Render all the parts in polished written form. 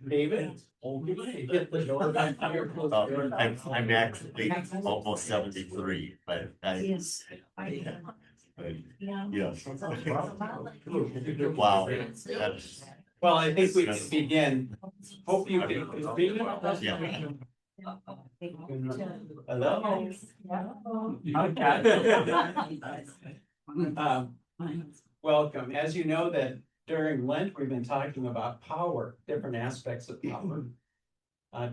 David? I'm actually almost 73, but Yes. yes. Wow, that's, Well, I think we can begin. Hope you can speak. yeah. Hello. Welcome. As you know that during Lent, we've been talking about power, different aspects of power.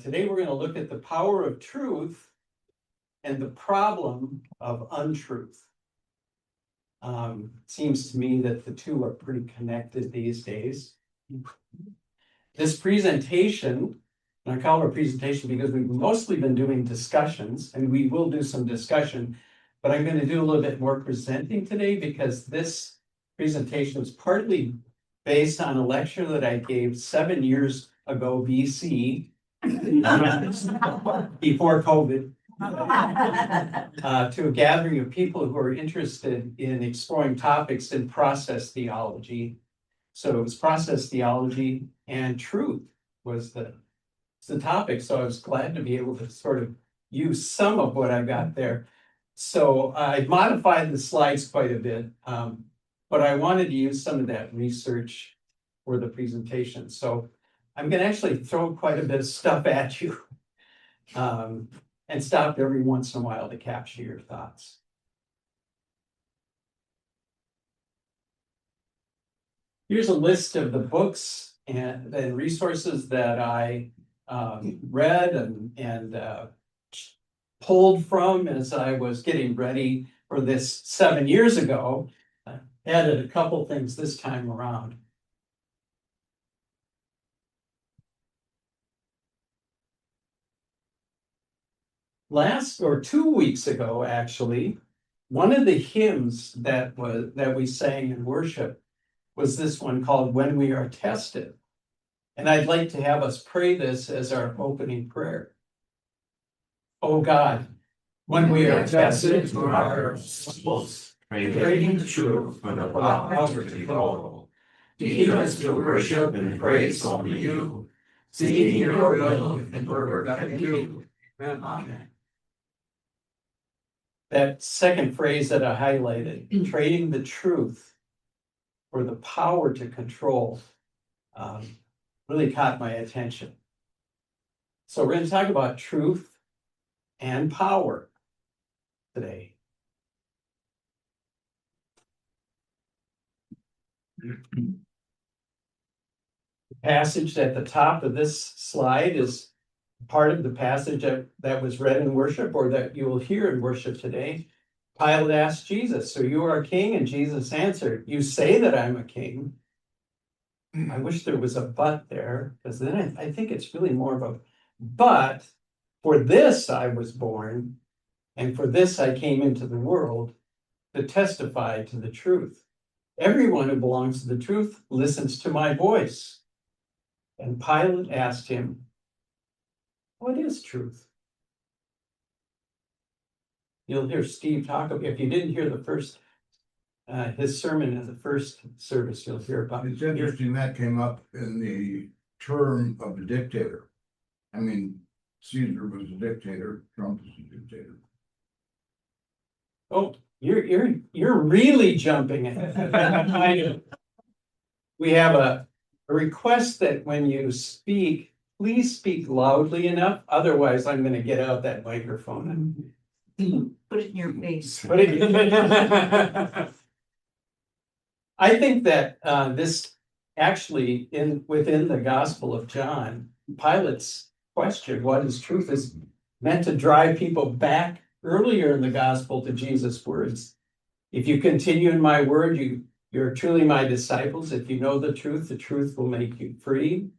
Today, we're going to look at the power of truth and the problem of untruth. Seems to me that the two are pretty connected these days. This presentation, and I call it a presentation because we've mostly been doing discussions, and we will do some discussion, but I'm going to do a little bit more presenting today because this presentation was partly based on a lecture that I gave 7 years ago BC, before COVID, to a gathering of people who are interested in exploring topics in process theology. So it was process theology and truth was the topic. So I was glad to be able to sort of use some of what I got there. So I modified the slides quite a bit, but I wanted to use some of that research for the presentation. So I'm going to actually throw quite a bit of stuff at you and stop every once in a while to capture your thoughts. Here's a list of the books and resources that I read and pulled from as I was getting ready for this 7 years ago. I added a couple things this time around. Last or 2 weeks ago, actually, one of the hymns that we sang in worship was this one called "When We Are Tested." And I'd like to have us pray this as our opening prayer. Oh God, when we are tested for our souls, trading the truth for the power to control, teach us to worship and praise only you, seeking your will and perfect you. Amen. That second phrase that I highlighted, trading the truth for the power to control, really caught my attention. So we're going to talk about truth and power today. The passage at the top of this slide is part of the passage that was read in worship, or that you will hear in worship today. Pilate asked Jesus, "So you are a king?" And Jesus answered, "You say that I'm a king." I wish there was a but there, because then I think it's really more of a but. For this I was born, and for this I came into the world, to testify to the truth. Everyone who belongs to the truth listens to my voice. And Pilate asked him, "What is truth?" You'll hear Steve talk about, if you didn't hear the first, his sermon in the first service, you'll hear about. It's interesting that came up in the term of a dictator. I mean, Caesar was a dictator, Trump is a dictator. Oh, you're really jumping ahead. We have a request that when you speak, please speak loudly enough. Otherwise, I'm going to get out that microphone. Put it in your face. I think that this actually within the Gospel of John, Pilate's question, "What is truth?" is meant to drive people back earlier in the gospel to Jesus' words. "If you continue in my word, you're truly my disciples. If you know the truth will make you free.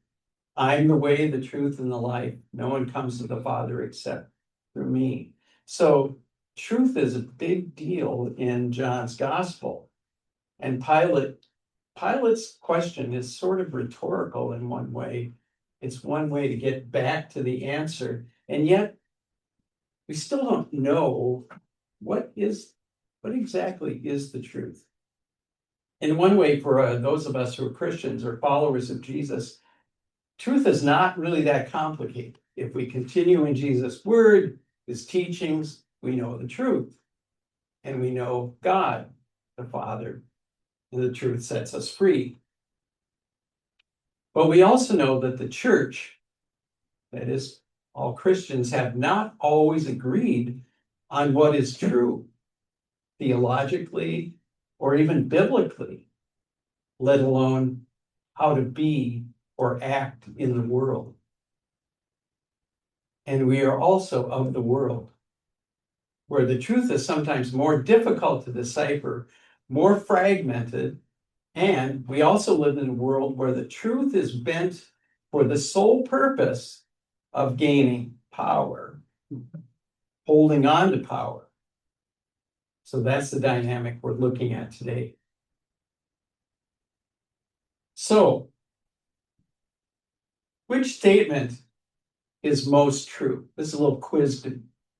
I'm the way, the truth, and the life. No one comes to the Father except through me." So truth is a big deal in John's gospel. And Pilate's question is sort of rhetorical in one way. It's one way to get back to the answer. And yet, we still don't know what exactly is the truth. In one way, for those of us who are Christians or followers of Jesus, truth is not really that complicated. If we continue in Jesus' word, his teachings, we know the truth. And we know God, the Father, and the truth sets us free. But we also know that the church, that is, all Christians, have not always agreed on what is true, theologically or even biblically, let alone how to be or act in the world. And we are also of the world, where the truth is sometimes more difficult to decipher, more fragmented, and we also live in a world where the truth is bent for the sole purpose of gaining power, holding on to power. So that's the dynamic we're looking at today. So, which statement is most true? This is a little quiz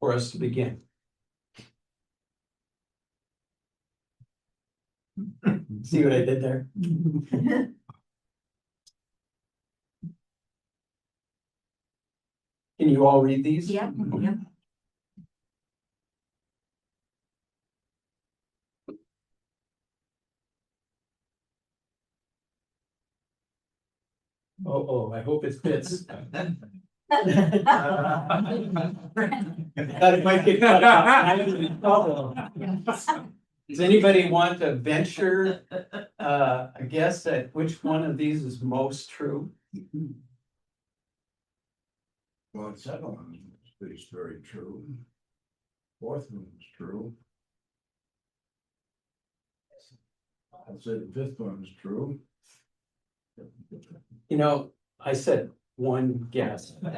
for us to begin. See what I did there? Can you all read these? Yep, yep. Oh, I hope it fits. That it might get cut out. I'm in trouble. Does anybody want to venture a guess at which one of these is most true? Well, the second one is very true. Fourth one is true. I'd say the fifth one is true. You know, I said one guess. Love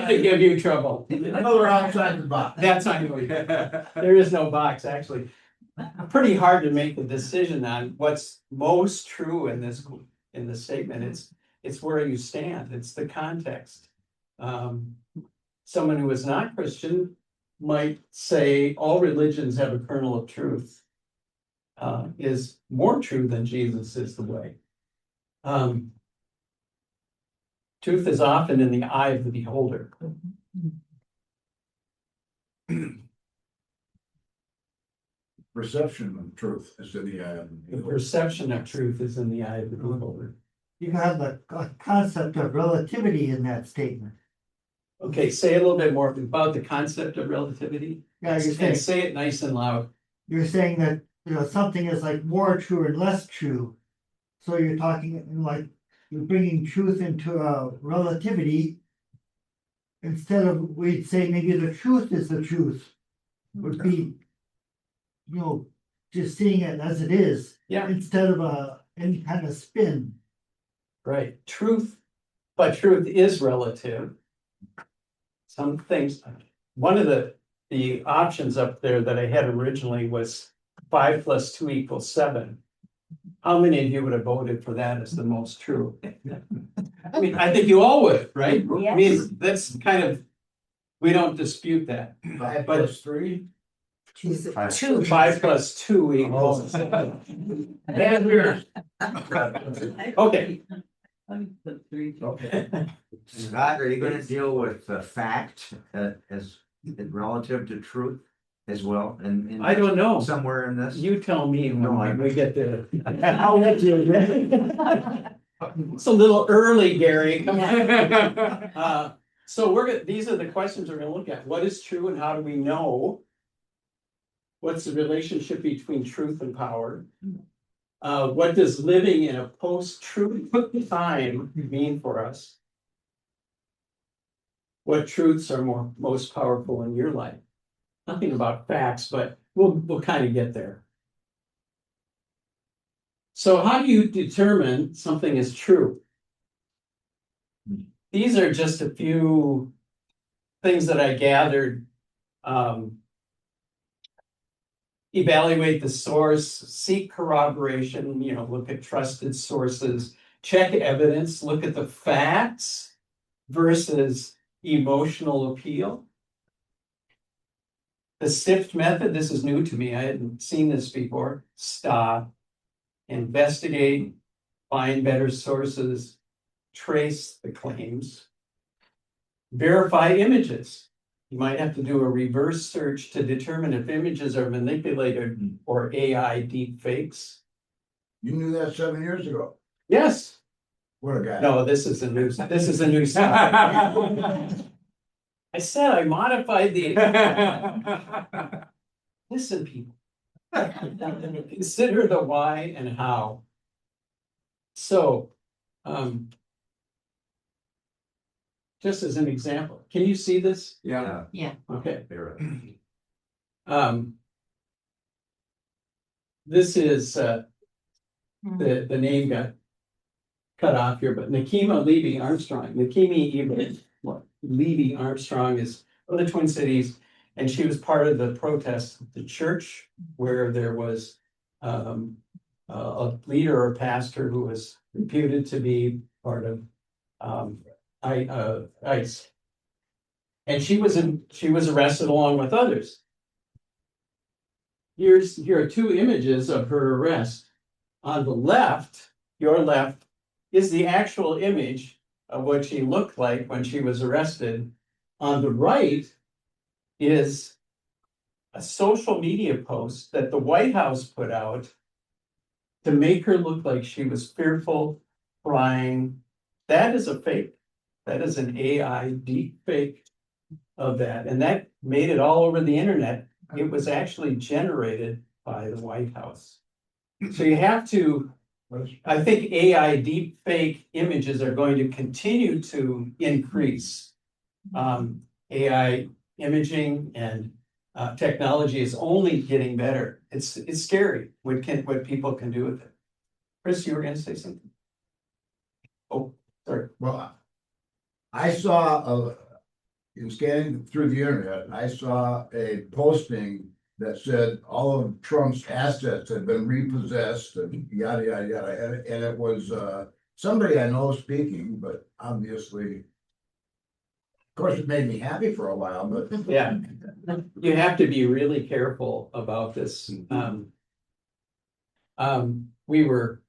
to give you trouble. Another outside the box. That's not going. There is no box, actually. Pretty hard to make a decision on what's most true in this statement. It's where you stand. It's the context. Someone who is not Christian might say all religions have a kernel of truth. Is more true than Jesus is the way. Truth is often in the eye of the beholder. Perception of truth is in the eye of the The beholder. perception of truth is in the eye of the beholder. You have the concept of relativity in that statement. Okay, say a little bit more about the concept of relativity. Yeah, And say it nice and loud. you're saying that, something is like more true and less true. So you're talking like you're bringing truth into a relativity. Instead of, we'd say maybe the truth is the truth, would be, just seeing it as it is. Yeah. Instead of any kind of spin. Right, but truth is relative. Some things, one of the options up there that I had originally was 5 + 2 = 7. How many of you would have voted for that as the most true? I mean, I think you all would, right? I mean, that's kind of, we don't dispute that. 5 But- + 3. 5 + 2 = 7. Okay. Okay. Scott, are you gonna deal with the fact as relative to truth as well? And I don't know. somewhere in this? You tell me No, when we get there. I'll let you. It's a little early, Gary. Come on. So these are the questions we're gonna look at. What is true and how do we know? What's the relationship between truth and power? What does living in a post-truth time mean for us? What truths are most powerful in your life? Nothing about facts, but we'll kind of get there. So how do you determine something is true? These are just a few things that I gathered. Evaluate the source, seek corroboration, look at trusted sources, check evidence, look at the facts, versus emotional appeal. The SIFT method, this is new to me, I hadn't seen this before. Stop, investigate, find better sources, trace the claims, verify images. You might have to do a reverse search to determine if images are manipulated or AI deep fakes. You knew that 7 years ago. Yes, What a guy. no, this is a new stuff. I said I modified the. Listen, people. Consider the why and how. So, just as an example, can you see this? Yeah. Yeah. Okay. They're- This is, the name got cut off here, but Nakima Levy Armstrong, Levy Armstrong is from the Twin Cities, and she was part of the protest at the church where there was a leader or pastor who was reputed to be part of ICE. And she was arrested along with others. Here are two images of her arrest. On the left, your left, is the actual image of what she looked like when she was arrested. On the right is a social media post that the White House put out to make her look like she was fearful, crying. That is a fake. That is an AI deep fake of that. And that made it all over the internet. It was actually generated by the White House. So you have to, I think AI deep fake images are going to continue to increase. AI imaging and technology is only getting better. It's scary what people can do with it. Chris, you were gonna say something? Oh, sorry. Well, I saw in scanning through the internet, I saw a posting that said all of Trump's assets had been repossessed and yada, yada, yada. And it was somebody I know speaking, but obviously, of course, it made me happy for a while, but Yeah, you have to be really careful about this. We were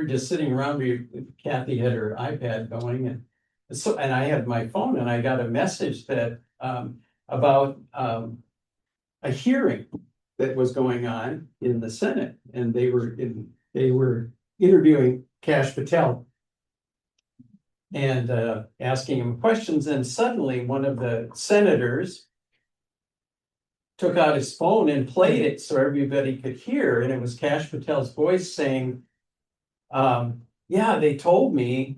just sitting around, Kathy had her iPad going, and I had my phone, and I got a message that about a hearing that was going on in the Senate, and they were interviewing Kash Patel and asking him questions, and suddenly one of the senators took out his phone and played it so everybody could hear, and it was Kash Patel's voice saying, yeah, they told me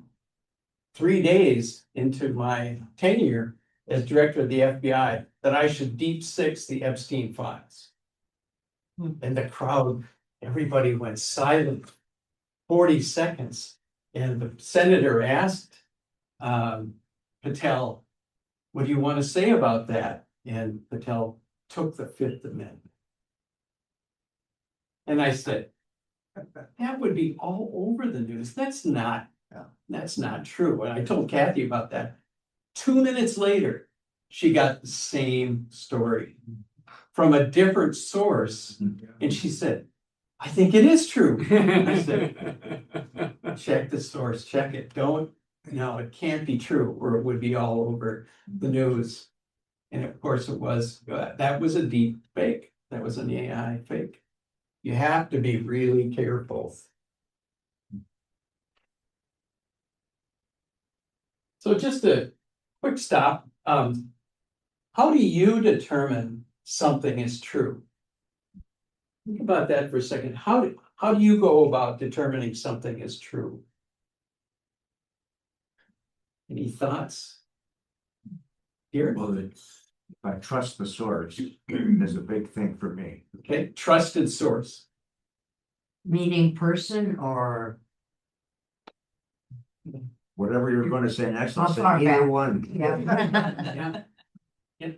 3 days into my tenure as director of the FBI that I should deep six the Epstein files. And the crowd, everybody went silent, 40 seconds. And the senator asked Patel, what do you want to say about that? And Patel took the Fifth Amendment. And I said, that would be all over the news. That's not true. And I told Kathy about that. 2 minutes later, she got the same story from a different source. And she said, I think it is true. I said, check the source, check it. No, it can't be true, or it would be all over the news. And of course it was, that was a deep fake. That was an AI fake. You have to be really careful. So just a quick stop. How do you determine something is true? Think about that for a second. How do you go about determining something is true? Any thoughts? Here? Well, if I trust the source, is a big thing for me. Okay, trusted source. Meaning person or? Whatever you're going to say next, I'll How say far either back? one. Yeah. Yeah.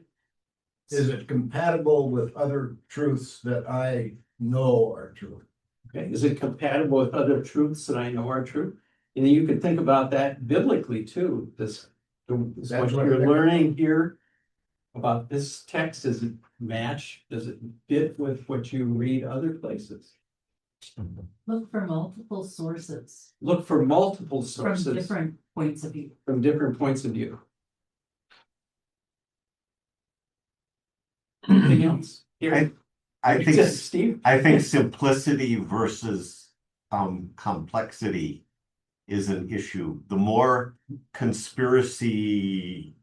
is it compatible with other truths that I know are true? Okay, is it compatible with other truths that I know are true? And you could think about that biblically too. Is That's what what- you're learning here about this text, does it match, does it fit with what you read other places? Look for multiple sources Look for multiple from sources different points of view. from different points of view. Anything else? Here, I think, just Steve, I think simplicity versus complexity is an issue. The more conspiracy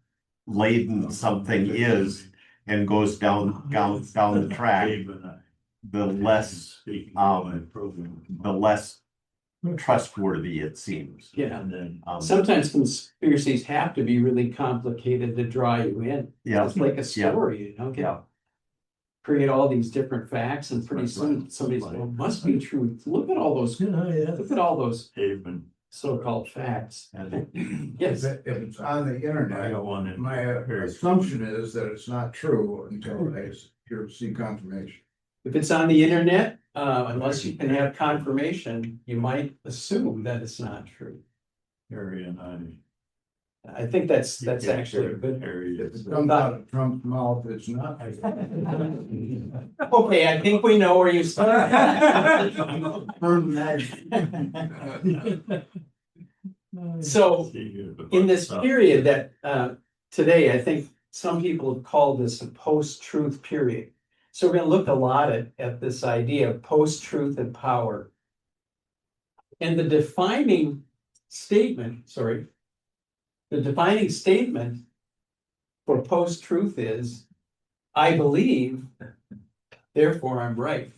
laden something is and goes down the track, the less trustworthy it seems. yeah. Um, Sometimes conspiracies have to be really complicated to draw you in. Yeah. It's like a story, you know, Yeah. create all these different facts and pretty soon somebody's, well, it must be true. Look at all those, look at all those so-called facts. Yes, If it's on the internet, my assumption is that it's not true until I see confirmation. if it's on the internet, unless you can have confirmation, you might assume that it's not true. I think that's actually a good. If it comes out of Trump's mouth, it's not. Okay, I think we know where you start. So in this period that today, I think some people have called this a post-truth period. So we're gonna look a lot at this idea of post-truth and power. And the defining statement for post-truth is, I believe, therefore I'm right.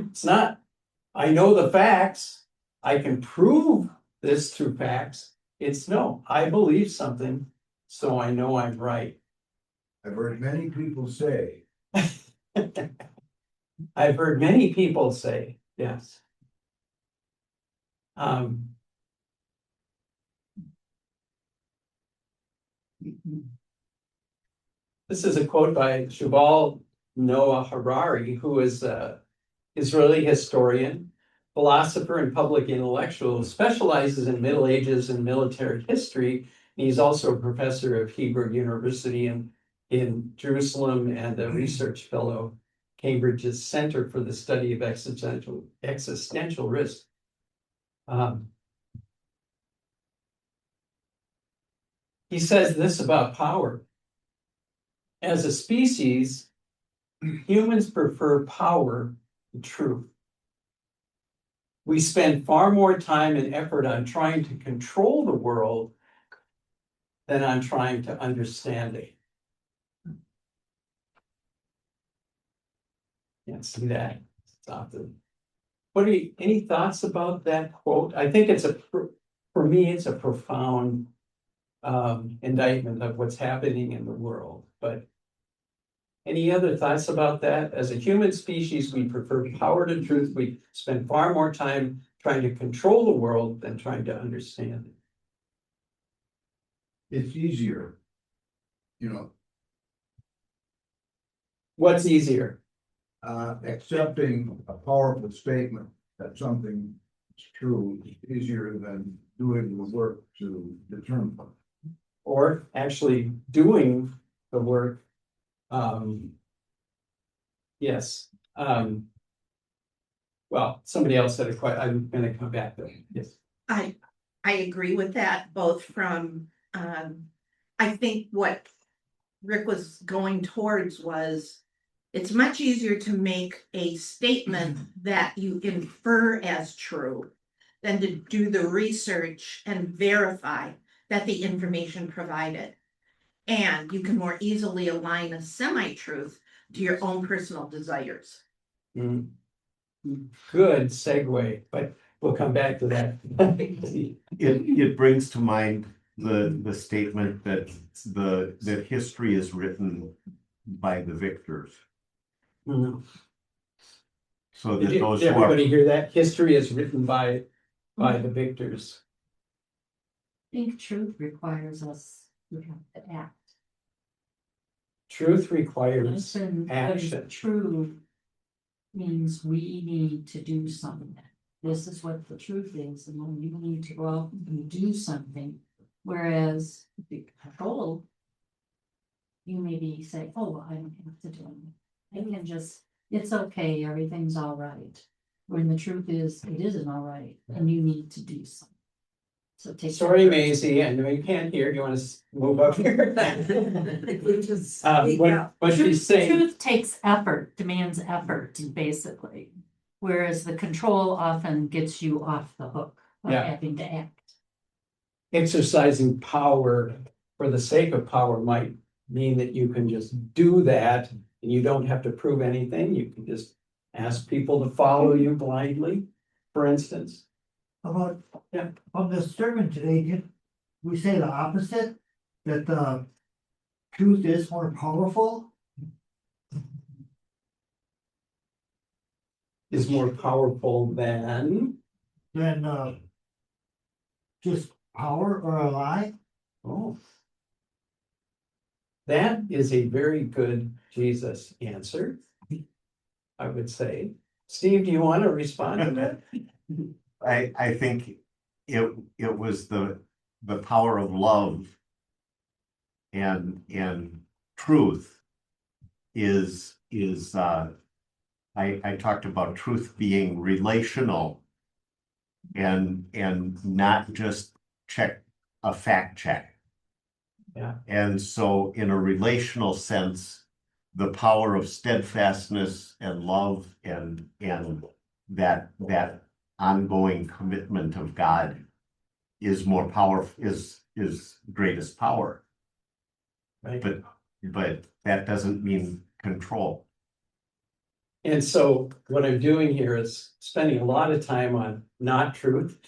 It's not, I know the facts, I can prove this through facts. It's no, I believe something, so I know I'm right. I've heard many people say, I've heard many people say, yes. This is a quote by Yuval Noah Harari, who is an Israeli historian, philosopher, and public intellectual who specializes in Middle Ages and military history. He's also a professor of Hebrew University in Jerusalem and a research fellow, Cambridge's Center for the Study of Existential Risk. He says this about power. As a species, humans prefer power to truth. We spend far more time and effort on trying to control the world than on trying to understand it. Can't see that. Stop it. Any thoughts about that quote? I think for me, it's a profound indictment of what's happening in the world, but any other thoughts about that? As a human species, we prefer power to truth. We spend far more time trying to control the world than trying to understand it. it's easier. You know, What's easier? accepting a powerful statement that something is true is easier than doing the work to determine. Or actually doing the work? Yes. Well, somebody else said it quite, I'm gonna come back there. Yes. I agree with that, both from, I think what Rick was going towards was, it's much easier to make a statement that you infer as true than to do the research and verify that the information provided. And you can more easily align a semi-truth to your own personal desires. Mm. Good segue, but we'll come back to that. It brings to mind the statement that history is written by the victors. Mhm. So Did that those did who are, everybody hear that? History is written by the victors. I think truth requires us to have to act. Truth requires Listen, what is action. true means we need to do something. This is what the truth is, and when you need to go out and do something, Whereas if you control, you maybe say, oh, well, I don't have to do anything. I can just, it's okay, everything's all right. When the truth is, it isn't all right, and you need to do something. So take. Sorry, Maisie, I know you can't hear, you wanna move up here? What she's saying, Truth takes effort, demands effort, basically. Whereas the control often gets you off the hook of Yeah. having to act. exercising power for the sake of power might mean that you can just do that and you don't have to prove anything. You can just ask people to follow you blindly, for instance. About, Yeah. on the sermon today, did we say the opposite? That the truth is more powerful? Is more powerful than, Than just power or a lie? oh. That is a very good Jesus answer, I would say. Steve, do you want to respond to that? I think it was the power of love and truth is I talked about truth being relational and not just a fact check. Yeah. And so in a relational sense, the power of steadfastness and love and that ongoing commitment of God is more powerful, is greatest power. Right. But that doesn't mean control. And so what I'm doing here is spending a lot of time on not truth.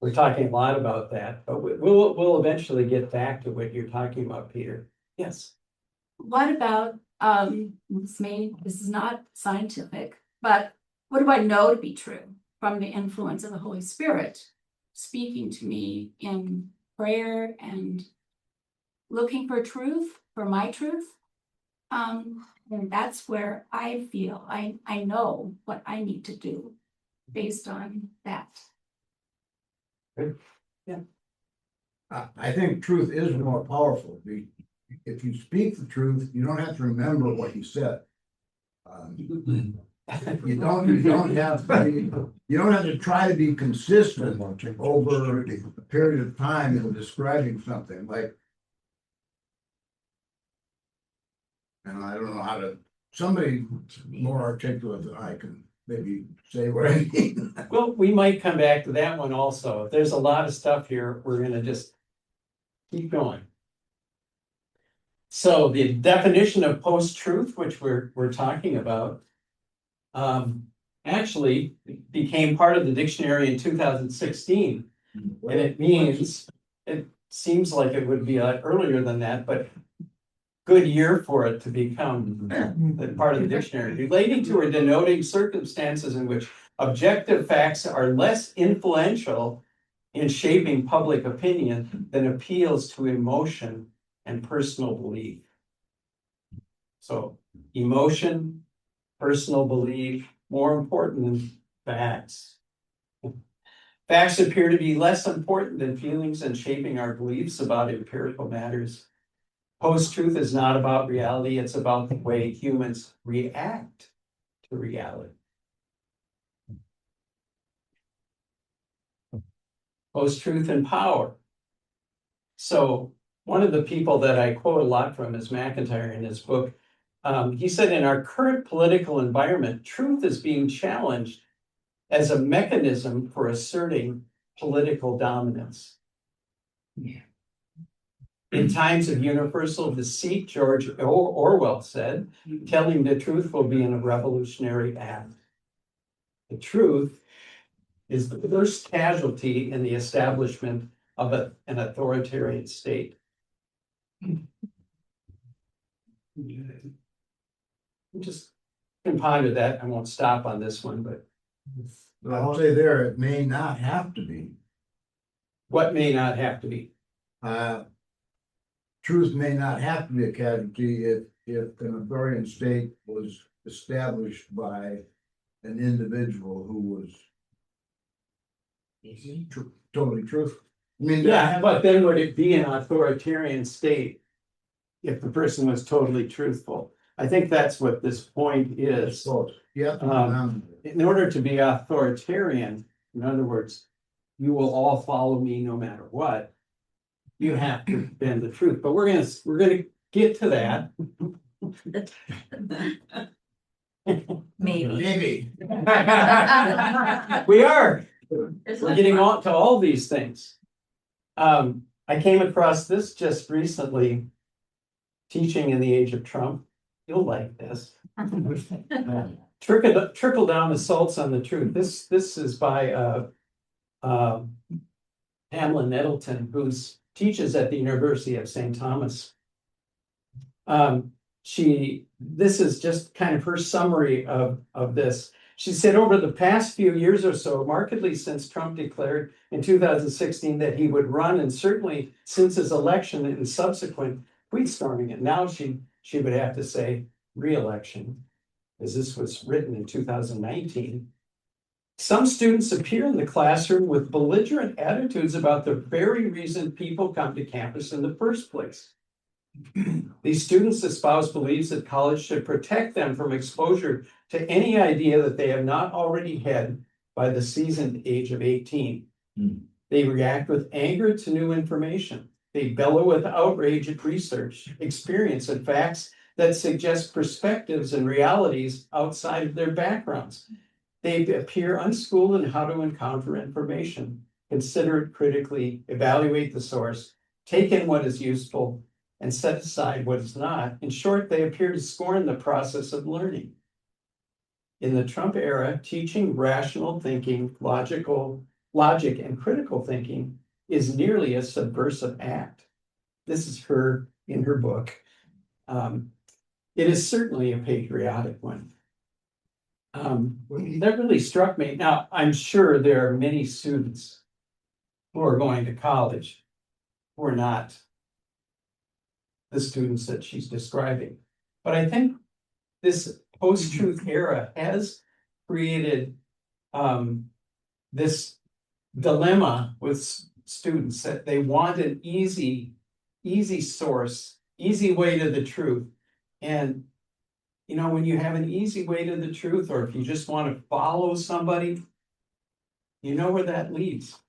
We're talking a lot about that, but we'll eventually get back to what you're talking about, Peter. Yes. What about, this is not scientific, but what do I know to be true from the influence of the Holy Spirit speaking to me in prayer and looking for truth, for my truth? And that's where I feel I know what I need to do based on that. I think truth is more powerful. If you speak the truth, you don't have to remember what you said. You don't have to try to be consistent over a period of time in describing something like. And I don't know how to, somebody more articulate than I can maybe say what I mean. Well, we might come back to that one also. There's a lot of stuff here. We're gonna just keep going. So the definition of post-truth, which we're talking about, actually became part of the dictionary in 2016. And it means, it seems like it would be earlier than that, but good year for it to become part of the dictionary, relating to or denoting circumstances in which objective facts are less influential in shaping public opinion than appeals to emotion and personal belief. So emotion, personal belief, more important than facts. Facts appear to be less important than feelings and shaping our beliefs about empirical matters. Post-truth is not about reality, it's about the way humans react to reality. Post-truth and power. So one of the people that I quote a lot from is McIntyre in his book. He said, in our current political environment, truth is being challenged as a mechanism for asserting political dominance. Yeah. In times of universal deceit, George Orwell said, telling the truth will be a revolutionary act. The truth is the first casualty in the establishment of an authoritarian state. Just can ponder that. I won't stop on this one, but I'll say there, it may not have to be. what may not have to be? Truth may not have to be a casualty if an authoritarian state was established by an individual who was totally truthful. I mean, Yeah, but then would it be an authoritarian state if the person was totally truthful? I think that's what this point is. so, yeah. In order to be authoritarian, in other words, you will all follow me no matter what. You have to bend the truth, but we're gonna get to that. Maybe. We are. We're getting on to all these things. I came across this just recently, teaching in the age of Trump. You'll like this. Trickle down assaults on the truth. This is by Pamela Nettleton, who teaches at the University of St. Thomas. This is just kind of her summary of this. She said, over the past few years or so, markedly since Trump declared in 2016 that he would run, and certainly since his election and subsequent tweet storming, and now she would have to say re-election, as this was written in 2019. Some students appear in the classroom with belligerent attitudes about the very reason people come to campus in the first place. These students espouse beliefs that college should protect them from exposure to any idea that they have not already had by the seasoned age of 18. They react with anger to new information. They bellow with outrage at research, experience, and facts that suggest perspectives and realities outside of their backgrounds. They appear unschooled in how to encounter information, consider it critically, evaluate the source, take in what is useful, and set aside what is not. In short, they appear to scorn the process of learning. In the Trump era, teaching rational thinking, logic and critical thinking is nearly a subversive act. This is her in her book. It is certainly a patriotic one. That really struck me. Now, I'm sure there are many students who are going to college who are not the students that she's describing. But I think this post-truth era has created this dilemma with students that they want an easy source, easy way to the truth. And you know, when you have an easy way to the truth, or if you just want to follow somebody, you know where that leads.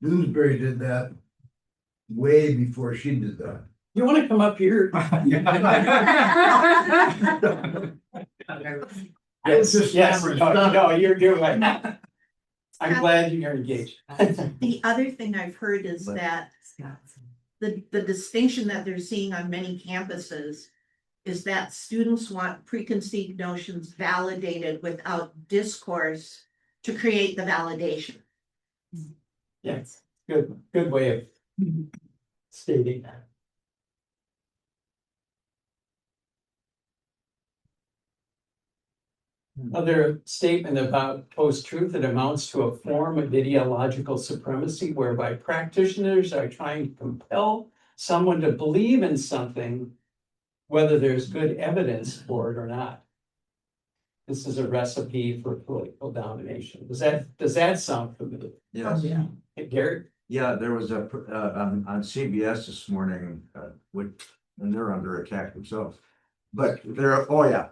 Doonesbury did that way before she did that. You want to come up here? Yes, no, you're right. I'm glad you're engaged. The other thing I've heard is that the distinction that they're seeing on many campuses is that students want preconceived notions validated without discourse to create the validation. Yes, good way of stating that. Another statement about post-truth, it amounts to a form of ideological supremacy whereby practitioners are trying to compel someone to believe in something, whether there's good evidence for it or not. This is a recipe for political domination. Does that sound familiar? Yes. Yeah. Hey, Gary? Yeah, there was on CBS this morning, and they're under attack themselves. But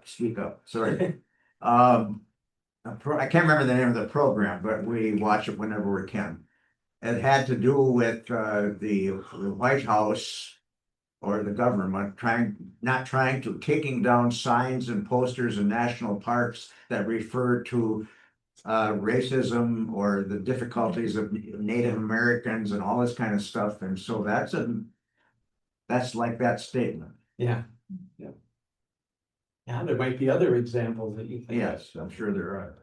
speak up, sorry. I can't remember the name of the program, but we watch it whenever we can. It had to do with the White House or the government taking down signs and posters in national parks that refer to racism or the difficulties of Native Americans and all this kind of stuff. And so that's like that statement. Yeah. Yeah, there might be other examples that you think. Yes, I'm sure there are.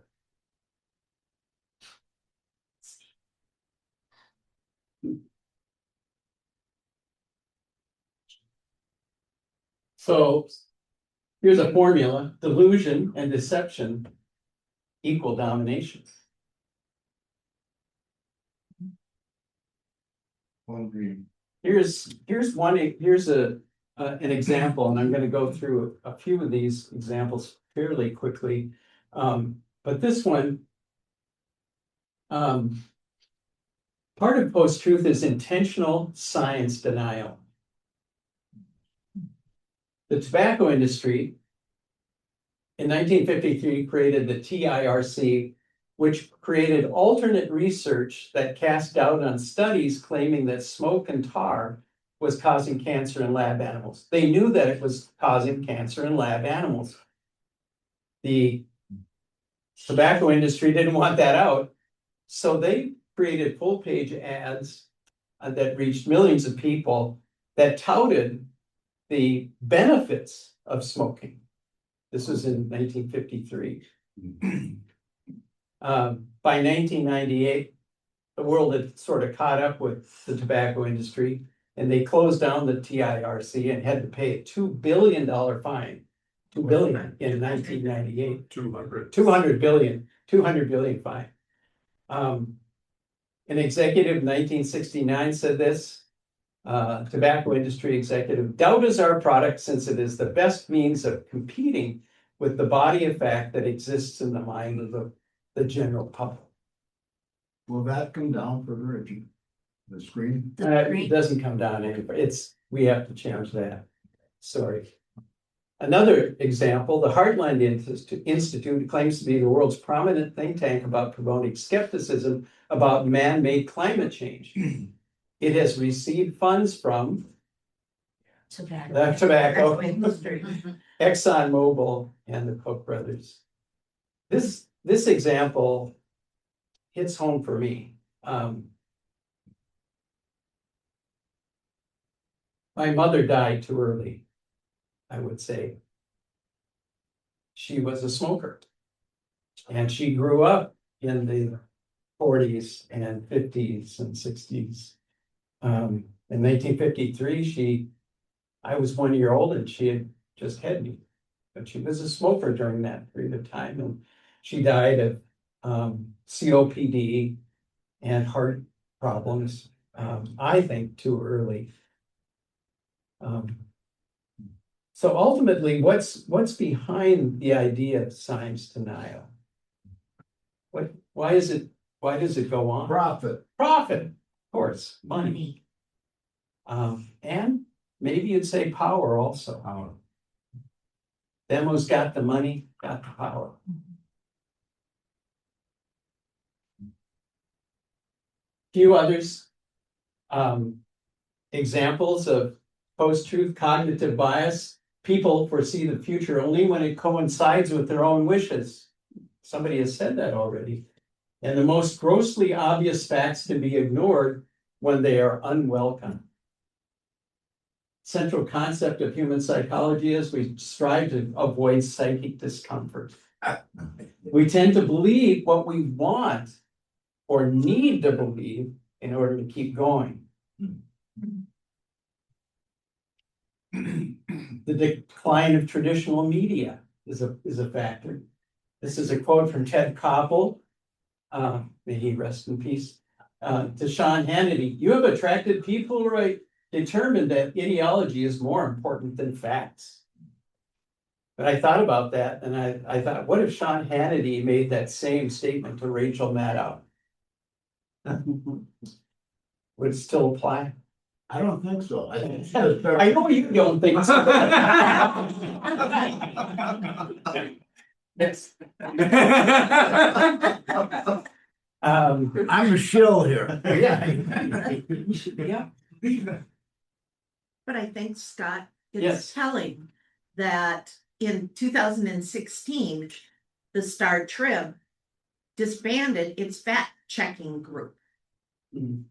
So here's a formula: delusion and deception equal domination. Here's an example, and I'm going to go through a few of these examples fairly quickly. But this one, Part of post-truth is intentional science denial. The tobacco industry in 1953 created the TIRC, which created alternate research that cast doubt on studies claiming that smoke and tar was causing cancer in lab animals. They knew that it was causing cancer in lab animals. The tobacco industry didn't want that out, so they created full-page ads that reached millions of people that touted the benefits of smoking. This was in 1953. By 1998, the world had sort of caught up with the tobacco industry, and they closed down the TIRC and had to pay a $2 billion fine. $2 billion in 1998. 200 billion fine. An executive in 1969 said this, tobacco industry executive, doubt is our product since it is the best means of competing with the body of fact that exists in the mind of the general public. Will that come down further if you, the screen? It doesn't come down anywhere. We have to change that. Sorry. Another example, the Heartland Institute claims to be the world's prominent think tank about promoting skepticism about man-made climate change. It has received funds from the tobacco, ExxonMobil, and the Koch brothers. This example hits home for me. My mother died too early, I would say. She was a smoker, and she grew up in the 40s and 50s and 60s. In 1953, I was 1 year old and she had just had me, but she was a smoker during that period of time, and she died of COPD and heart problems, I think too early. So ultimately, what's behind the idea of science denial? Why does it go on? Profit. Profit, of course, money. And maybe you'd say power also. Power. Them who's got the money, got the power. Few others. Examples of post-truth cognitive bias. People foresee the future only when it coincides with their own wishes. Somebody has said that already. And the most grossly obvious facts can be ignored when they are unwelcome. Central concept of human psychology is we strive to avoid psychic discomfort. We tend to believe what we want or need to believe in order to keep going. The decline of traditional media is a factor. This is a quote from Ted Koppel, may he rest in peace, to Sean Hannity. You have attracted people who are determined that ideology is more important than facts. But I thought about that, and I thought, what if Sean Hannity made that same statement to Rachel Maddow? Would it still apply? I don't think so. I think she has better. I know you don't think so. I'm a shill here. Yeah. But I think, Scott, Yes. it's telling that in 2016, the Star Trib disbanded its fact-checking group. Mhm.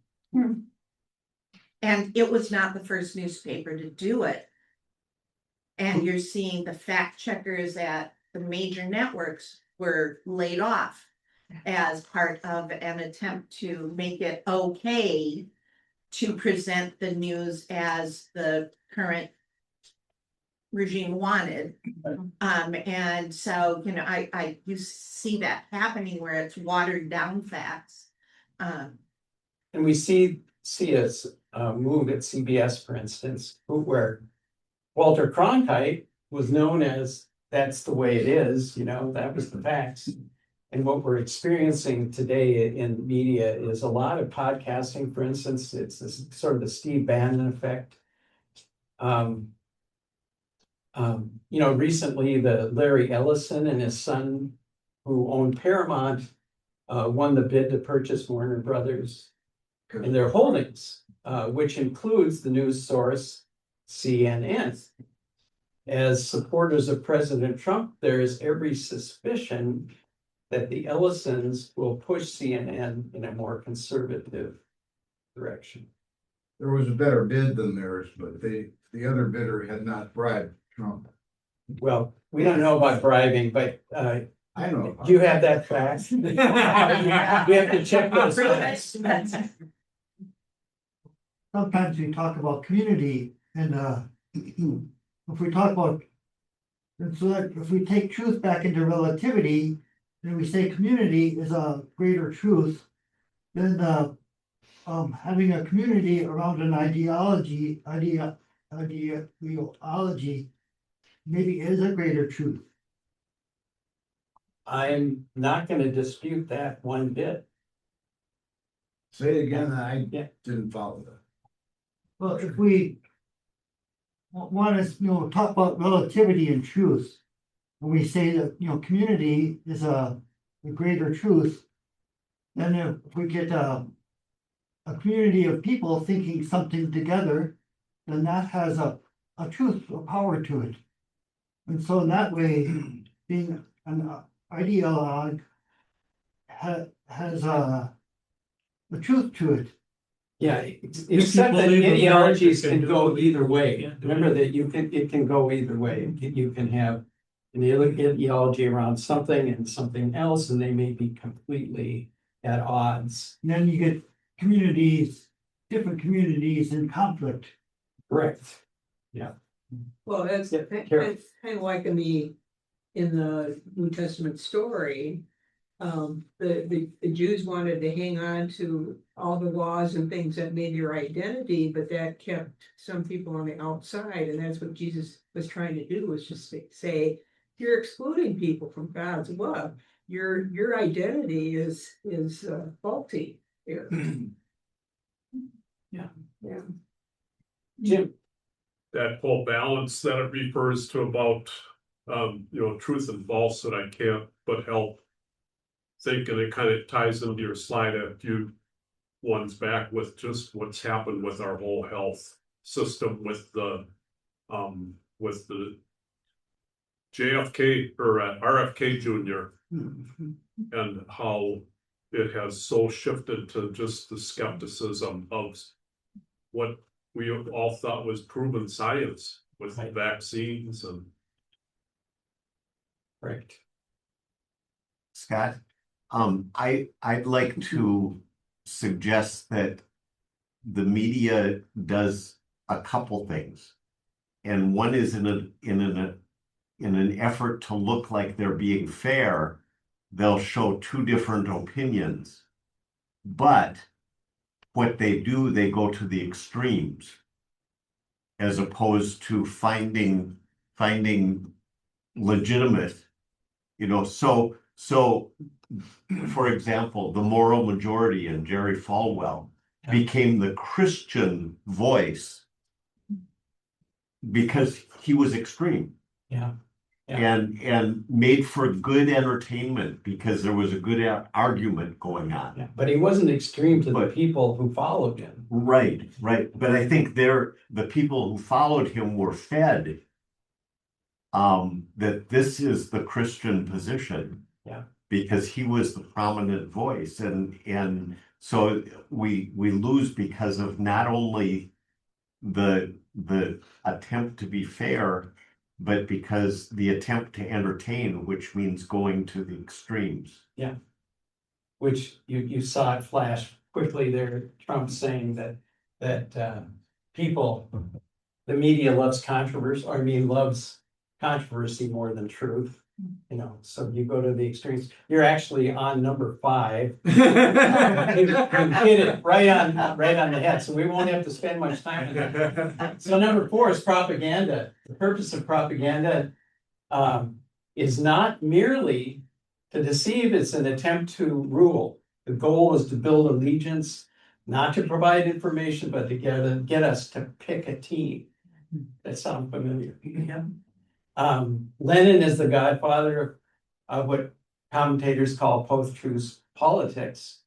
And it was not the first newspaper to do it. And you're seeing the fact checkers at the major networks were laid off as part of an attempt to make it okay to present the news as the current regime wanted. And so, you see that happening where it's watered down facts. And we see a move at CBS, for instance, where Walter Cronkite was known as that's the way it is, that was the facts. And what we're experiencing today in media is a lot of podcasting, for instance, it's this sort of the Steve Bannon effect. Recently the Larry Ellison and his son, who owned Paramount, won the bid to purchase Warner Brothers and their holdings, which includes the news source CNN. As supporters of President Trump, there is every suspicion that the Ellisons will push CNN in a more conservative direction. There was a better bid than theirs, but the other bidder had not bribed Trump. Well, we don't know about bribing, but I know. do you have that fact? We have to check those facts. Sometimes we talk about community and if we talk about, and so that if we take truth back into relativity, and we say community is a greater truth, then having a community around an ideology maybe is a greater truth. I'm not going to dispute that one bit. Say it again, I Yeah. didn't follow that. Well, if we want to, talk about relativity and truth, when we say that, community is a greater truth, then if we get a community of people thinking something together, then that has a truth, a power to it. And so in that way, being an ideologue has a truth to it. Yeah, except that ideologies can go either way. Remember that it can go either way. You can have an ideology around something and something else, and they may be completely at odds. And then you get different communities in conflict. Correct. Well, that's, Yeah, Carol. it's kind of like in the New Testament story. The Jews wanted to hang on to all the laws and things that made your identity, but that kept some people on the outside, and that's what Jesus was trying to do, was just say, you're excluding people from God's love. Your identity is faulty here. Yeah. Yeah. Jim, that whole balance that it refers to about, truth and falsehood, I can't but help think, and it kind of ties into your slide a few ones back with just what's happened with our whole health system with the JFK or RFK Jr. and how it has so shifted to just the skepticism of what we all thought was proven science with vaccines and. right. Scott, I'd like to suggest that the media does a couple things. And one is in an effort to look like they're being fair, they'll show two different opinions. But what they do, they go to the extremes as opposed to finding legitimate, so for example, the moral majority and Jerry Falwell became the Christian voice because he was extreme. Yeah. And made for good entertainment because there was a good argument going on. Yeah, but he wasn't extreme to the But- people who followed him. Right. But I think the people who followed him were fed that this is the Christian position. Yeah. Because he was the prominent voice, and so we lose because of not only the attempt to be fair, but because the attempt to entertain, which means going to the extremes. Yeah. Which you saw it flash quickly there, Trump saying that people, the media loves controversy more than truth. So you go to the extremes. You're actually on number 5. You hit it right on the head. So we won't have to spend much time on that. So number 4 is propaganda. The purpose of propaganda is not merely To deceive is an attempt to rule. The goal is to build allegiance, not to provide information, but to get us to pick a team. That sounds familiar. Yeah. Lenin is the godfather of what commentators call post-truth politics,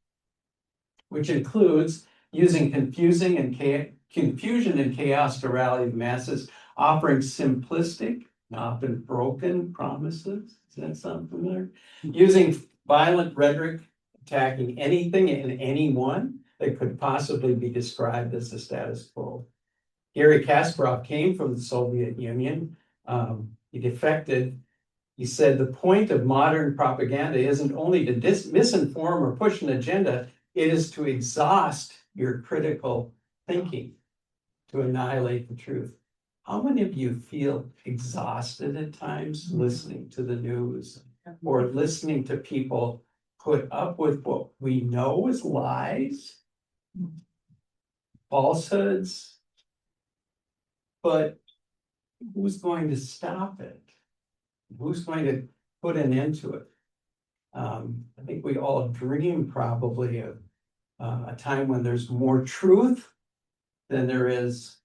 which includes using confusion and chaos to rally the masses, offering simplistic, often broken promises. Does that sound familiar? Using violent rhetoric, attacking anything and anyone that could possibly be described as the status quo. Garry Kasparov came from the Soviet Union. He defected. He said the point of modern propaganda isn't only to misinform or push an agenda, it is to exhaust your critical thinking, to annihilate the truth. How many of you feel exhausted at times listening to the news or listening to people put up with what we know is lies, falsehoods, but who's going to stop it? Who's going to put an end to it? I think we all dream probably of a time when there's more truth than there is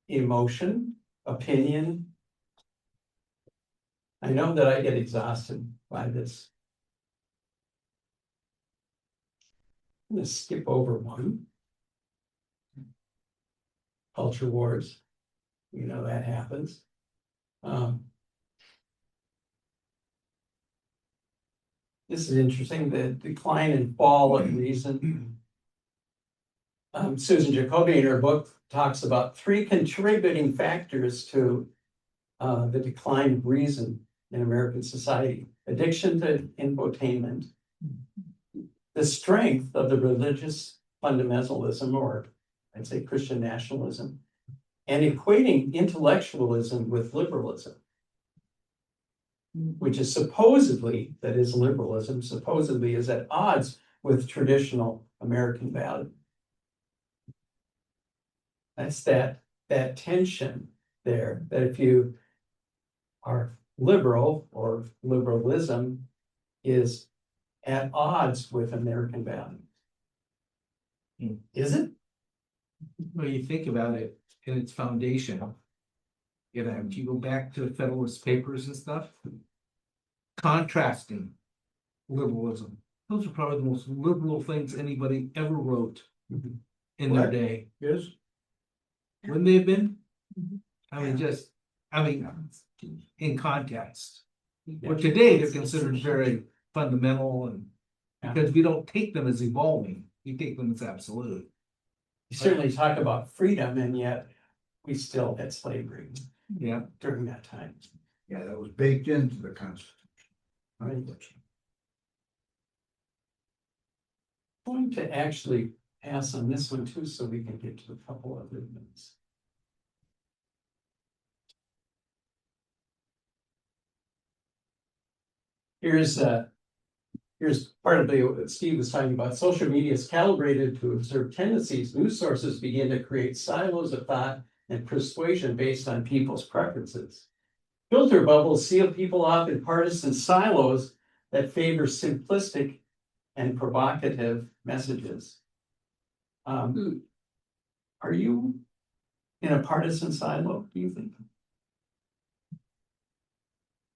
emotion, opinion. I know that I get exhausted by this. I'm gonna skip over one. Culture wars. You know that happens. This is interesting, the decline and fall of reason. Susan Jacoby in her book talks about 3 contributing factors to the decline of reason in American society: addiction to infotainment, the strength of the religious fundamentalism, or I'd say Christian nationalism, and equating intellectualism with liberalism, which is supposedly, that is liberalism, supposedly is at odds with traditional American value. That's that tension there, that if you are liberal or liberalism is at odds with American values. Is it? Well, you think about it in its foundation. You know, if you go back to the Federalist Papers and stuff, contrasting liberalism. Those are probably the most liberal things anybody ever wrote in their What? day. Yes. Wouldn't they have been? I mean, in context. But today they're considered very fundamental, and because we don't take them as evolving, we take them as absolute. You certainly talk about freedom, and yet we still had slavery Yeah. during that time. Yeah, that was baked into the Constitution. Right. I'm going to actually pass on this one too, so we can get to a couple other ones. Here's part of what Steve was talking about. Social media is calibrated to observe tendencies. News sources begin to create silos of thought and persuasion based on people's preferences. Filter bubbles seal people off in partisan silos that favor simplistic and provocative messages. Are you in a partisan silo, do you think?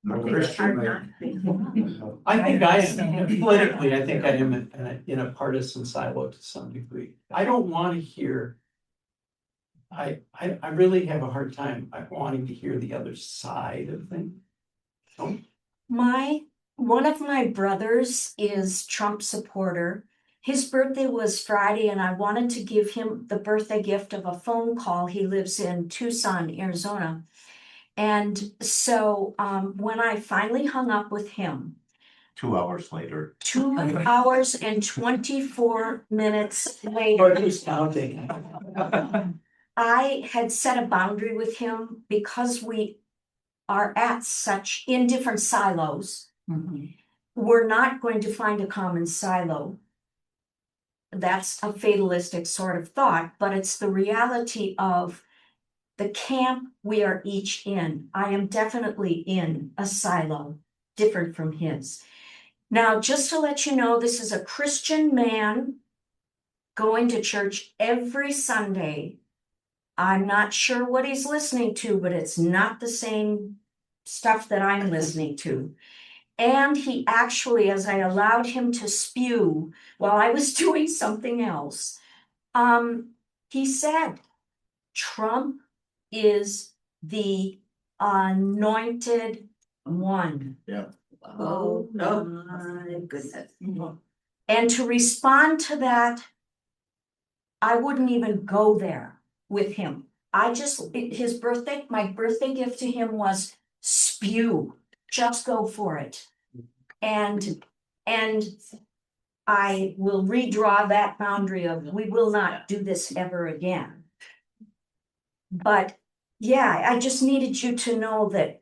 I think it's hard not to be. I think I am, politically, I think I am in a partisan silo to some degree. I don't want to hear. I really have a hard time wanting to hear the other side of things. One of my brothers is Trump supporter. His birthday was Friday, and I wanted to give him the birthday gift of a phone call. He lives in Tucson, Arizona. And so when I finally hung up with him, 2 hours later. 2 hours and 24 minutes Or later, who's counting? I had set a boundary with him because we are in different silos. We're not going to find a common silo. That's a fatalistic sort of thought, but it's the reality of the camp we are each in. I am definitely in a silo. different from his. Now, just to let you know, this is a Christian man going to church every Sunday. I'm not sure what he's listening to, but it's not the same stuff that I'm listening to. And he actually, as I allowed him to spew while I was doing something else, he said, Trump is the anointed one. Oh, my goodness. And to respond to that, I wouldn't even go there with him. His birthday, my birthday gift to him was spew, just go for it. And I will redraw that boundary of, we will not do this ever again. But yeah, I just needed you to know that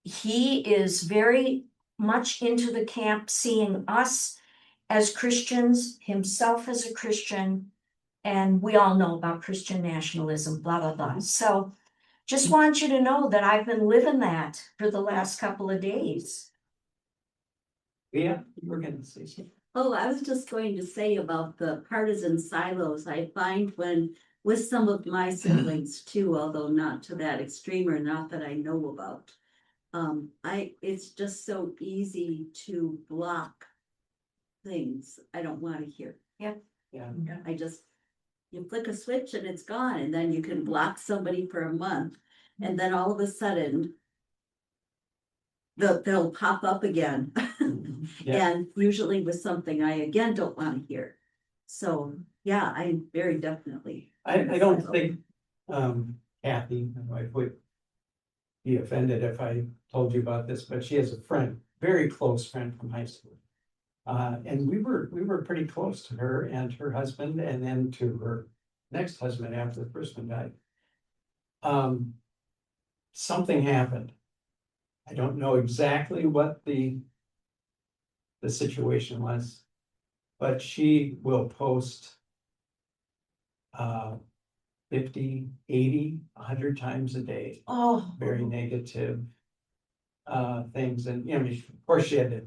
he is very much into the camp, seeing us as Christians, himself as a Christian, and we all know about Christian nationalism, blah, blah, blah. So just want you to know that I've been living that for the last couple of days. Yeah, you were gonna say something. Oh, I was just going to say about the partisan silos. I find when, with some of my siblings too, although not to that extreme or not that I know about. It's just so easy to block things I don't want to hear. Yeah. You flick a switch and it's gone, and then you can block somebody for a month, and then all of a sudden they'll pop up again. Yeah. And usually with something I again don't want to hear. So yeah, I very definitely. I don't think, Kathy, my wife, would be offended if I told you about this, but she has a friend, very close friend from high school. And we were pretty close to her and her husband, and then to her next husband after the first one died. Something happened. I don't know exactly what the situation was, but she will post 50, 80, 100 times a day, Oh, very negative things. And, you know, of course, she had to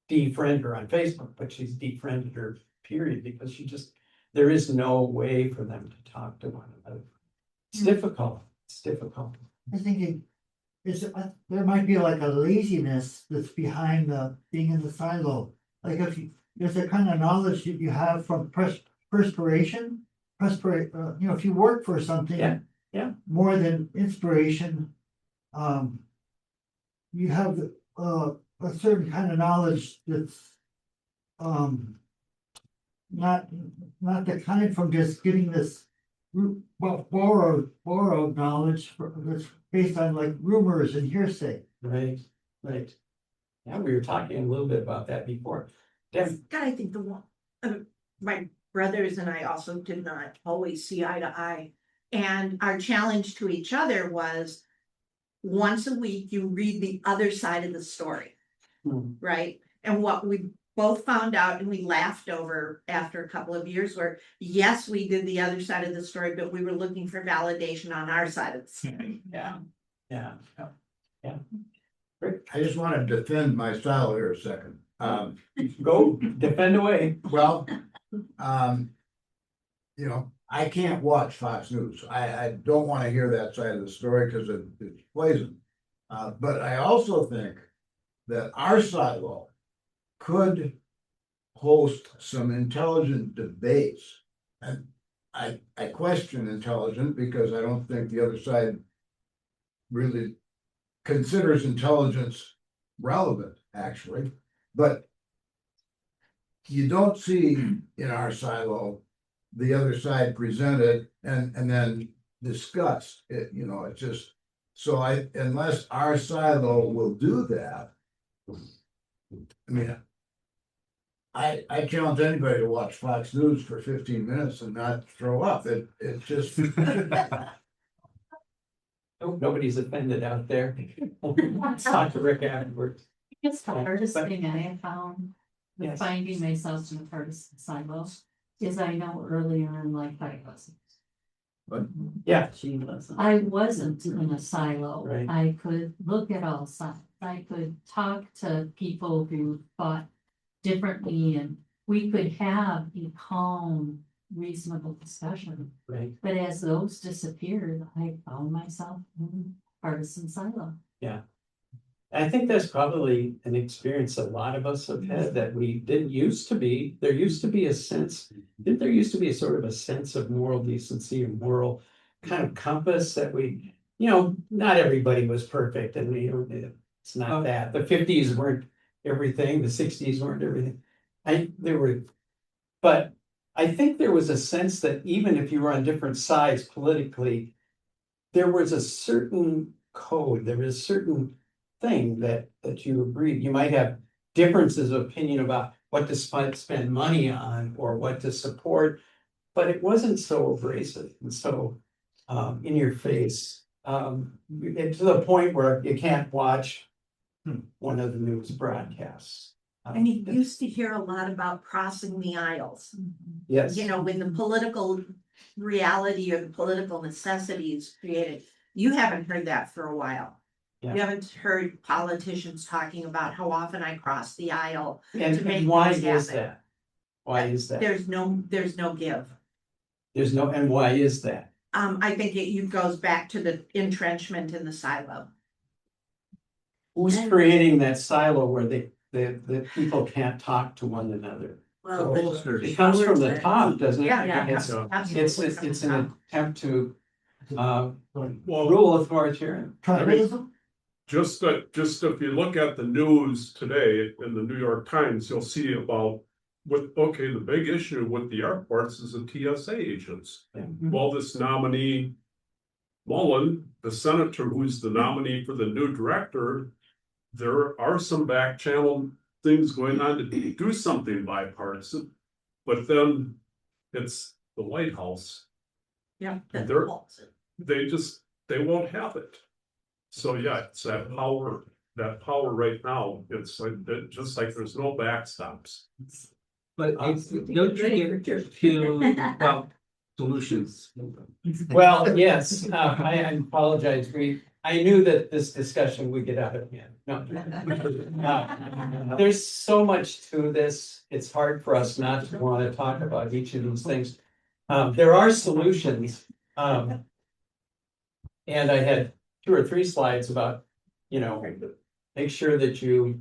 defriend her on Facebook, but she's defriended her, period, because there is no way for them to talk to one another. It's difficult. It's difficult. I think there might be like a laziness that's behind the being in the silo. Like there's a kind of knowledge that you have from perspiration, if you work for something. Yeah. More than inspiration, you have a certain kind of knowledge that's not the kind from just getting this borrowed knowledge that's based on like rumors and hearsay. Right. Yeah, we were talking a little bit about that before. Deb, God, I think my brothers and I also did not always see eye to eye. And our challenge to each other was once a week, you read the other side of the story, right? And what we both found out and we laughed over after a couple of years were, yes, we did the other side of the story, but we were looking for validation on our side of the story. Yeah. I just want to defend my style here a second. Go defend away. Well, I can't watch Fox News. I don't want to hear that side of the story because it's poison. But I also think that our silo could host some intelligent debates. And I question intelligent because I don't think the other side really considers intelligence relevant, actually. But you don't see in our silo the other side presented and then discussed. It's just so unless our silo will do that, I mean, I challenge anybody to watch Fox News for 15 minutes and not throw up. It just Nobody's offended out there. Let's talk to Rick afterwards. I guess the hardest thing I have found, with Yes. finding myself in the partisan silo, is I know earlier in life I wasn't. Yeah. I wasn't in a silo. Right. I could look at all sides. I could talk to people who thought differently and we could have a calm, reasonable discussion. Right. But as those disappeared, I found myself in partisan silo. I think that's probably an experience a lot of us have had that we didn't used to be. There used to be a sense, there used to be a sort of a sense of moral decency and moral kind of compass that we, not everybody was perfect and it's not that. The fifties weren't everything, the sixties weren't everything. But I think there was a sense that even if you were on different sides politically, there was a certain code, there was a certain thing that you agreed. You might have differences of opinion about what to spend money on or what to support, but it wasn't so abrasive and so in your face. To the point where you can't watch one of the news broadcasts. And you used to hear a lot about crossing the aisles. Yes. When the political reality or the political necessities created, you haven't heard that for a while. Yeah. You haven't heard politicians talking about how often I cross the aisle. And why things is happen. that? Why is that? There's no give. And why is that? I think it goes back to the entrenchment in the silo. Who's creating that silo where the people can't talk to one another? Well, It comes from the top, doesn't it? Yeah, It's absolutely. it's an attempt to Well, rule authoritarian. Tribalism? just if you look at the news today in the New York Times, you'll see about the big issue with the airports is the TSA agents. Well, this nominee, Mullen, the senator who's the nominee for the new director, there are some back channel things going on to do something bipartisan, but then it's the White House. Yeah. And they won't have it. So yeah, it's that power right now. It's like just like there's no backstops. But it's, don't you get to, solutions? Well, yes, I apologize. I knew that this discussion would get out of hand. No. There's so much to this. It's hard for us not to want to talk about each of these things. There are solutions. And I had 2 or 3 slides about, make sure that you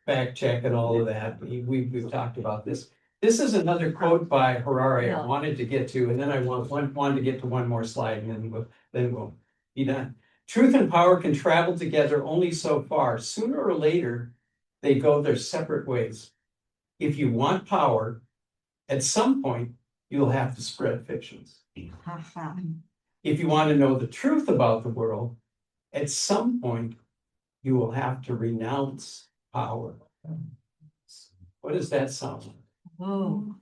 fact check and all of that. We've talked about this. This is another quote by Harari I wanted to get to, and then I wanted to get to one more slide, and then we'll be done. Truth and power can travel together only so far. Sooner or later, they go their separate ways. If you want power, at some point, you'll have to spread fictions. If you want to know the truth about the world, at some point, you will have to renounce power. What does that sound like? Oh.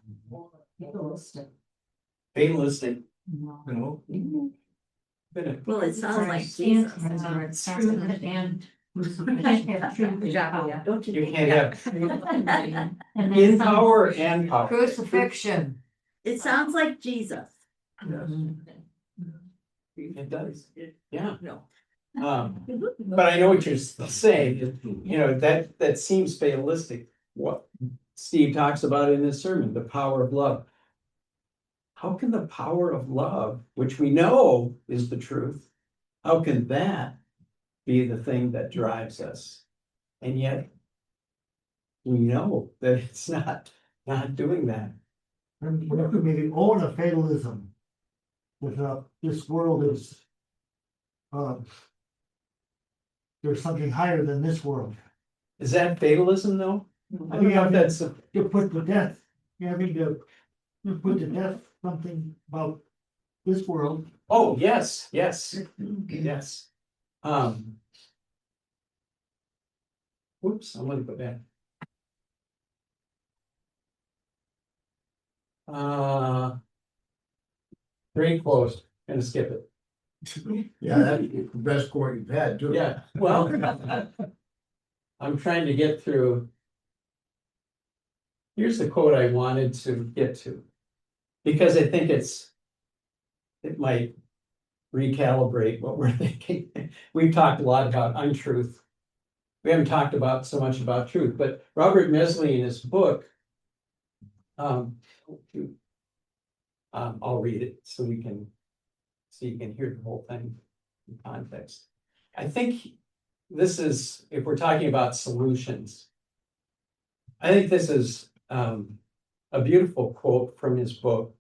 Fatalistic. Fatalistic? No. well, it sounds like And Jesus. truth and. You can't have And in power and power. Crucifixion. It sounds like Jesus. It does, yeah. No. But I know what you're saying, that seems fatalistic. What Steve talks about in his sermon, the power of love. How can the power of love, which we know is the truth, how can that be the thing that drives us? And yet, we know that it's not doing that. And we could maybe own a fatalism. That this world is, there's something higher than this world. Is that fatalism though? I don't know if that's To put to death, having to put to death something about this world. oh, yes. Whoops, I'm gonna go back. Very close, gonna skip it. Yeah, that's the best court you've had, too. Yeah, well. I'm trying to get through. Here's the quote I wanted to get to. Because I think it might recalibrate what we're thinking. We've talked a lot about untruth we haven't talked about so much about truth, but Robert Mesley in his book. I'll read it so you can hear the whole thing in context. I think this is, if we're talking about solutions, I think this is a beautiful quote from his book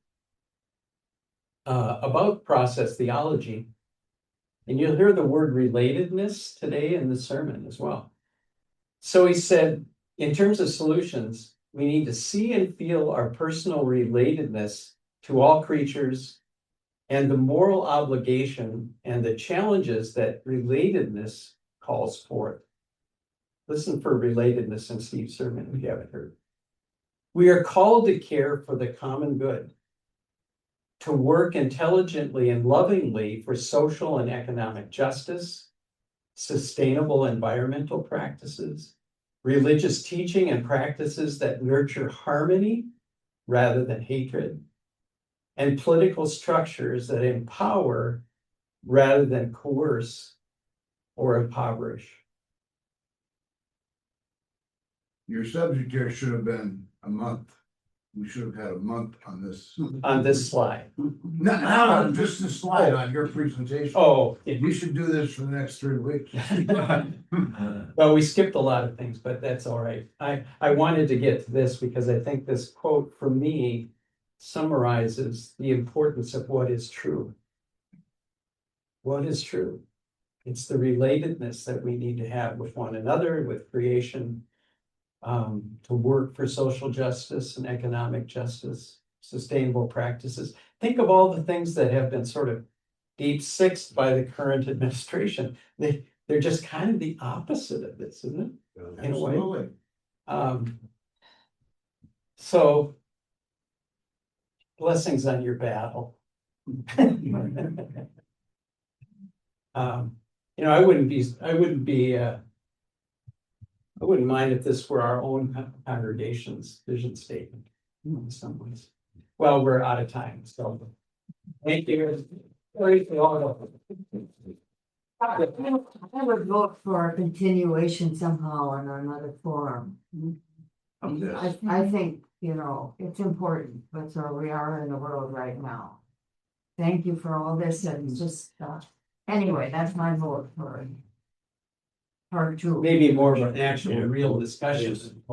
about process theology. And you'll hear the word relatedness today in the sermon as well. So he said, in terms of solutions, we need to see and feel our personal relatedness to all creatures and the moral obligation and the challenges that relatedness calls forth. Listen for relatedness in Steve's sermon if you haven't heard. We are called to care for the common good, to work intelligently and lovingly for social and economic justice, sustainable environmental practices, religious teaching and practices that nurture harmony rather than hatred, and political structures that empower rather than coerce or impoverish. Your subject here should have been a month. We should have had a month on this. On this slide. No, just the slide on your presentation. Oh, We should do this for the next 3 weeks. well, we skipped a lot of things, but that's all right. I wanted to get to this because I think this quote for me summarizes the importance of what is true. What is true? It's the relatedness that we need to have with one another, with creation, to work for social justice and economic justice, sustainable practices. Think of all the things that have been sort of deep sixed by the current administration. They're just kind of the opposite of this, isn't it? In a way. So blessings on your battle. I wouldn't mind if this were our own congregation's vision statement in some ways. Well, we're out of time, so thank you. I would vote for a continuation somehow in another forum. I think, it's important, but so we are in the world right now. Thank you for all this, and just, anyway, that's my vote for part two. Maybe more of an actual real discussion.